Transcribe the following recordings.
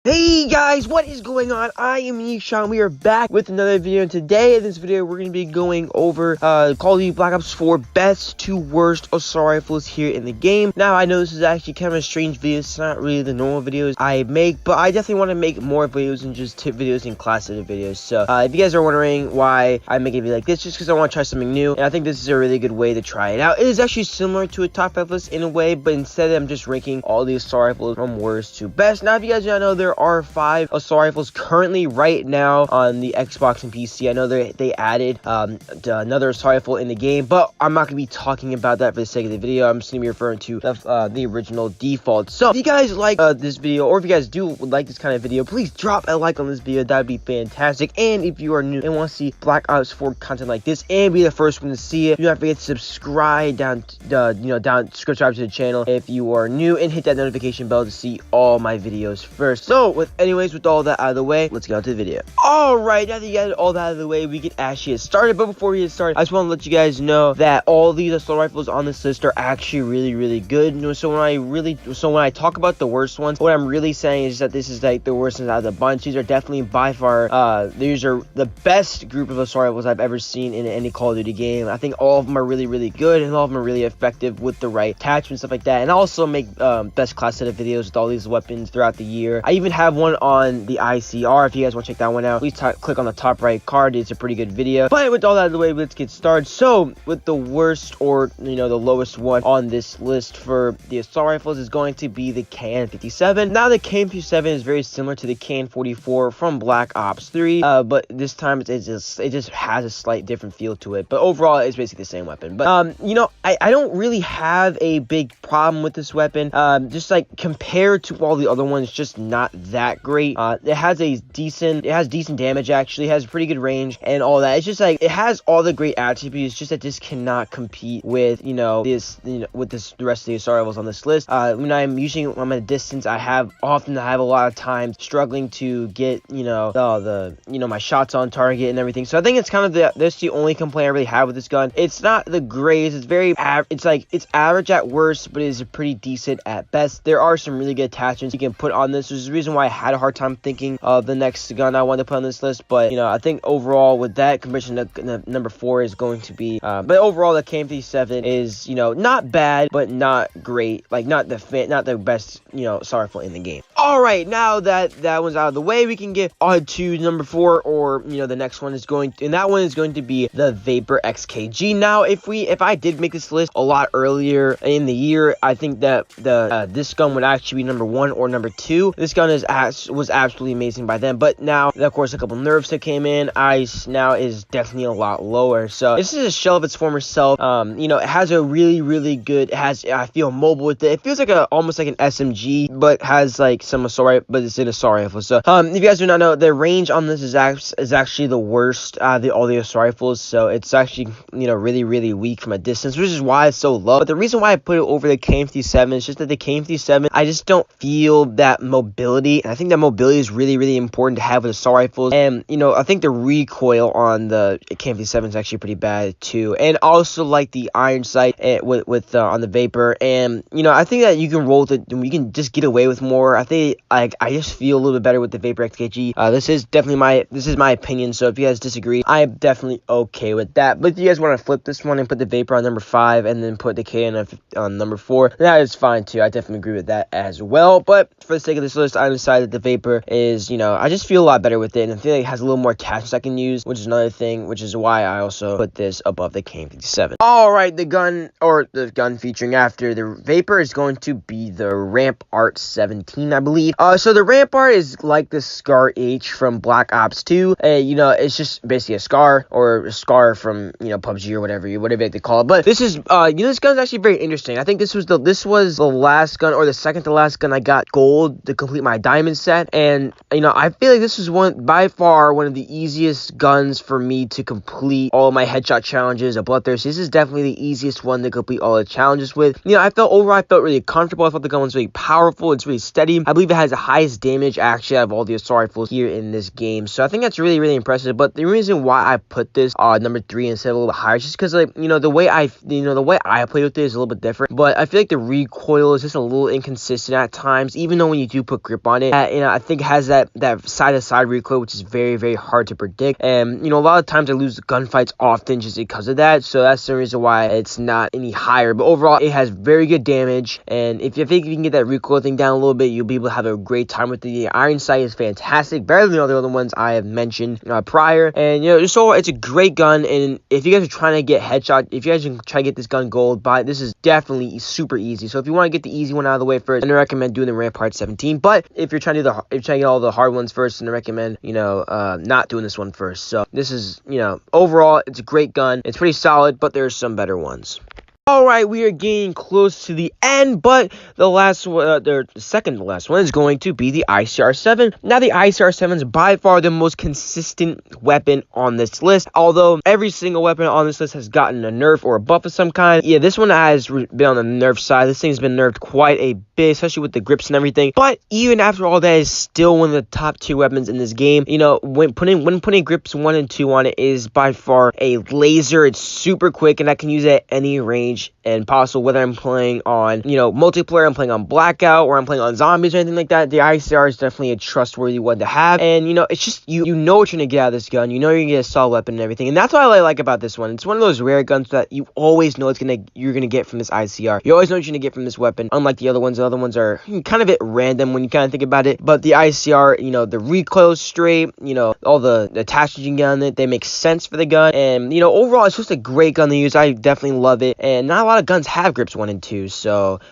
Hey guys, what is going on? I am Nishan. We are back with another video, and today in this video we're going to be going over Call of Duty Black Ops 4 best to worst assault rifles here in the game. Now I know this is actually kind of a strange video. It's not really the normal videos I make, but I definitely want to make more videos than just tip videos and class edit videos. So if you guys are wondering why I'm making a video like this, just because I want to try something new, and I think this is a really good way to try it out. It is actually similar to a top 5 list in a way, but instead I'm just ranking all the assault rifles from worst to best. Now if you guys don't know, there are 5 assault rifles currently right now on the Xbox and PC. I know they added another assault rifle in the game, but I'm not going to be talking about that for the sake of the video. I'm just going to be referring to the original default. So if you guys like this video, or if you guys would like this kind of video, please drop a like on this video. That would be fantastic. And if you are new and want to see Black Ops 4 content like this and be the first one to see it, do not forget to subscribe subscribe to the channel if you are new, and hit that notification bell to see all my videos first. So with all that out of the way, let's get on to the video. Alright, now that you got all that out of the way, we can actually get started. But before we get started, I just want to let you guys know that all these assault rifles on this list are actually really good. So when I talk about the worst ones, what I'm really saying is that this is like the worst ones out of the bunch. These are definitely by far these are the best group of assault rifles I've ever seen in any Call of Duty game. I think all of them are really good, and all of them are really effective with the right attachments, stuff like that. And I also make best class edit videos with all these weapons throughout the year. I even have one on the ICR. If you guys want to check that one out, please click on the top right card. It's a pretty good video. But with all that out of the way, let's get started. So with the worst, or the lowest one on this list for the assault rifles, is going to be the KN57. Now the KN57 is very similar to the KN44 from Black Ops 3, but this time it just has a slight different feel to it. But overall, it's basically the same weapon. But I don't really have a big problem with this weapon. Just like compared to all the other ones, just not that great. It has decent damage, actually. It has pretty good range and all that. It's just like it has all the great attributes, just that this cannot compete with the rest of the assault rifles on this list. When I'm at a distance, I have a lot of time struggling to get my shots on target and everything. So I think it's kind of that's the only complaint I really have with this gun. It's not the greatest. It's very it's average at worst, but it is pretty decent at best. There are some really good attachments you can put on this, which is the reason why I had a hard time thinking of the next gun I wanted to put on this list. But I think overall with that comparison to number 4 is going to be but overall the KN57 is not bad, but not great, like not the best assault rifle in the game. All right, now that one's out of the way, we can get on to number 4, or the next one is going to be the Vapor XKG. Now if I did make this list a lot earlier in the year, I think that this gun would actually be number 1 or number 2. This gun was absolutely amazing by then, but now of course a couple nerfs that came in, ice now is definitely a lot lower. So this is a shell of its former self. It has a really good, I feel mobile with it. It feels like almost like an SMG, but has like some assault rifle, but it's an assault rifle. So if you guys do not know, the range on this is actually the worst out of all the assault rifles. So it's actually really weak from a distance, which is why it's so low. But the reason why I put it over the KN57 is just that the KN57, I just don't feel that mobility, and I think that mobility is really important to have with assault rifles. And I think the recoil on the KN57 is actually pretty bad too, and also like the iron sight with on the Vapor. And I think that you can roll with it, you can just get away with more. I think I just feel a little bit better with the Vapor XKG. This is my opinion, so if you guys disagree, I'm definitely okay with that. But if you guys want to flip this one and put the Vapor on number 5 and then put the KN on number 4, that is fine too. I definitely agree with that as well. But for the sake of this list, I decided the Vapor is, I just feel a lot better with it, and I feel like it has a little more attachments I can use, which is another thing, which is why I also put this above the KN57. Alright, the gun featuring after the Vapor is going to be the Rampart 17, I believe. So the Rampart is like the Scar H from Black Ops 2. It's just basically a Scar, or a Scar from, PUBG or whatever you like to call it. But this is, this gun is actually very interesting. I think this was the last gun, or the second to last gun I got gold to complete my diamond set. And, I feel like this is by far one of the easiest guns for me to complete all of my headshot challenges, a bloodthirst. This is definitely the easiest one to complete all the challenges with. I felt really comfortable. I thought the gun was really powerful. It's really steady. I believe it has the highest damage actually out of all the assault rifles here in this game. So I think that's really impressive. But the reason why I put this number 3 instead of a little bit higher is just because the way I play with it is a little bit different. But I feel like the recoil is just a little inconsistent at times, even though when you do put grip on on it. I think it has that side-to-side recoil, which is very, very hard to predict. And, a lot of times I lose gunfights often just because of that. So that's the reason why it's not any higher. But overall, it has very good damage. And if you think you can get that recoil thing down a little bit, you'll be able to have a great time with it. The iron sight is fantastic, better than all the other ones I have mentioned prior. And, just overall, it's a great gun. And if you guys are trying to get headshot, if you guys can try to get this gun gold, this is definitely super easy. So if you want to get the easy one out of the way first, then I recommend doing the Rampart 17. But if you're trying to get all the hard ones first, then I recommend not doing this one first. So this is overall, it's a great gun. It's pretty solid, but there's some better ones. Alright, we are getting close to the end, but the last one, the second to last one is going to be the ICR-7. Now, the ICR-7 is by far the most consistent weapon on this list, although every single weapon on this list has gotten a nerf or a buff of some kind. Yeah, this one has been on the nerf side. This thing's been nerfed quite a bit, especially with the grips and everything, but even after all that, is still one of the top tier weapons in this game. When putting grips 1 and 2 on it is by far a laser. It's super quick, and I can use it at any range and possible, whether I'm playing on multiplayer, I'm playing on blackout, or I'm playing on zombies or anything like that. The ICR is definitely a trustworthy one to have. And it's just you know what you're gonna get out of this gun. You're gonna get a solid weapon and everything, and that's what I like about this one. It's one of those rare guns that you always know you're gonna get from this ICR. You always know what you're gonna get from this weapon, unlike the other ones. The other ones are kind of at random when you kind of think about it, but the ICR, the recoil is straight, all the attachments you can get on it, they make sense for the gun. And overall, it's just a great gun to use. I definitely love it. And not a lot of guns have grips 1 and 2,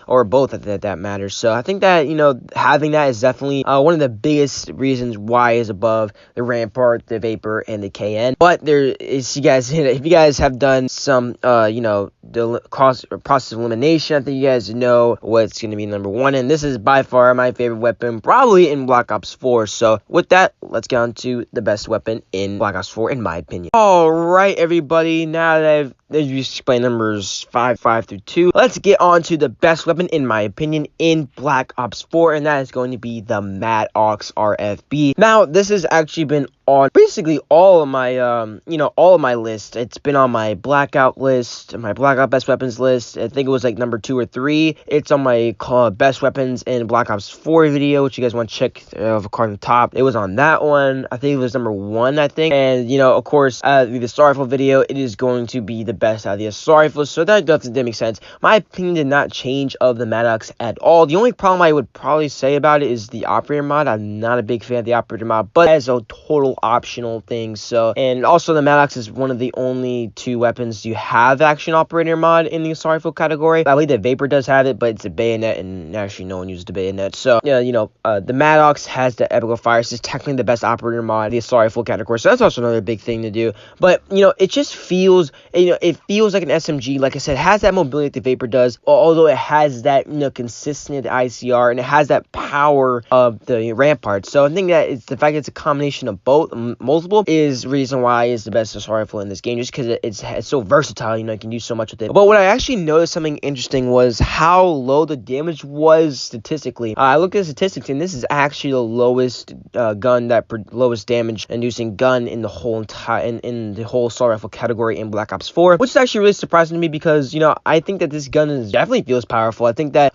or both that matters. So I think that having that is definitely one of the biggest reasons why is above the Rampart, the Vapor, and the KN. But there is, if you guys have done some the process of elimination, I think you guys know what's going to be number 1, and this is by far my favorite weapon, probably in Black Ops 4. So with that, let's get on to the best weapon in Black Ops 4, in my opinion. Alright, everybody, now that I've explained numbers 5 through 2, let's get on to the best weapon, in my opinion, in Black Ops 4, and that is going to be the Maddox RFB. Now, this has actually been on basically all of my all of my lists. It's been on my blackout list, my blackout best weapons list. I think it was like number 2 or 3. It's on my best weapons in Black Ops 4 video, which you guys want to check of course on the top. It was on that one. I think it was number 1, I think. And of course, the assault rifle video, it is going to be the best out of the assault rifles, so that doesn't make sense. My opinion did not change of the Maddox at all. The only problem I would probably say about it is the operator mod. I'm not a big fan of the operator mod, but as a total optional thing. So, and also the Maddox is one of the only 2 weapons you have action operator mod in the assault rifle category. I believe that Vapor does have it, but it's a bayonet, and actually no one uses the bayonet. So the Maddox has the Epical Fire. It's technically the best operator mod in the assault rifle category, so that's also another big thing to do. But it just feels it feels like an SMG. Like I said, it has that mobility that the Vapor does, although it has that consistency of the ICR, and it has that power of the Rampart. So I think that it's the fact that it's a combination of both, multiple, is the reason why it's the best assault rifle in this game, just because it's so versatile. You can do so much with it. But what I actually noticed something interesting was how low the damage was statistically. I looked at statistics, and this is actually the lowest lowest damage inducing gun in the whole in the whole assault rifle category in Black Ops 4, which is actually really surprising to me, because I think that this gun definitely feels powerful. I think that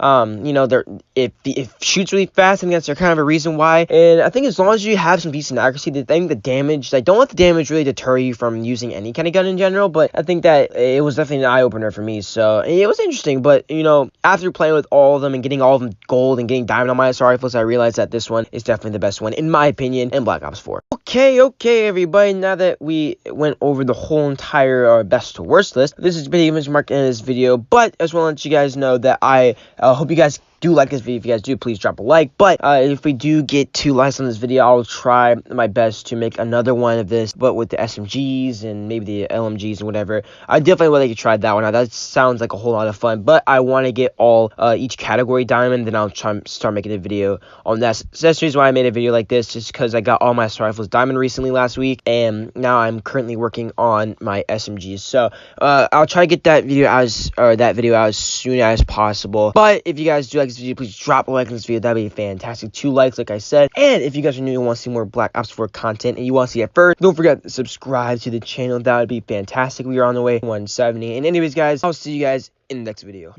it shoots really fast, and that's kind of a reason why. And I think as long as you have some decent accuracy, I think the damage, don't let the damage really deter you from using any kind of gun in general. But I think that it was definitely an eye opener for me. So it was interesting. But after playing with all of them and getting all of them gold and getting diamond on my assault rifles, I realized that this one is definitely the best one, in my opinion, in Black Ops 4. Okay, everybody. Now that we went over the whole entire best to worst list, this is pretty much marked in this video. But I just want to let you guys know that I hope you guys do like this video. If you guys do, please drop a like. But if we do get 2 likes on this video, I'll try my best to make another one of this, but with the SMGs and maybe the LMGs and whatever. I definitely would like to try that one out. That sounds like a whole lot of fun, but I want to get each category diamond, then I'll try start making a video on that. So that's the reason why I made a video like this, just because I got all my assault rifles diamond recently last week, and now I'm currently working on my SMGs. So I'll try to get that video out as soon as possible. But if you guys do like this video, please drop a like on this video. That'd be fantastic. 2 likes, like I said. And if you guys are new and want to see more Black Ops 4 content, and you want to see it first, don't forget to subscribe to the channel. That would be fantastic. We are on the way to 170. And anyways, guys, I'll see you guys in the next video.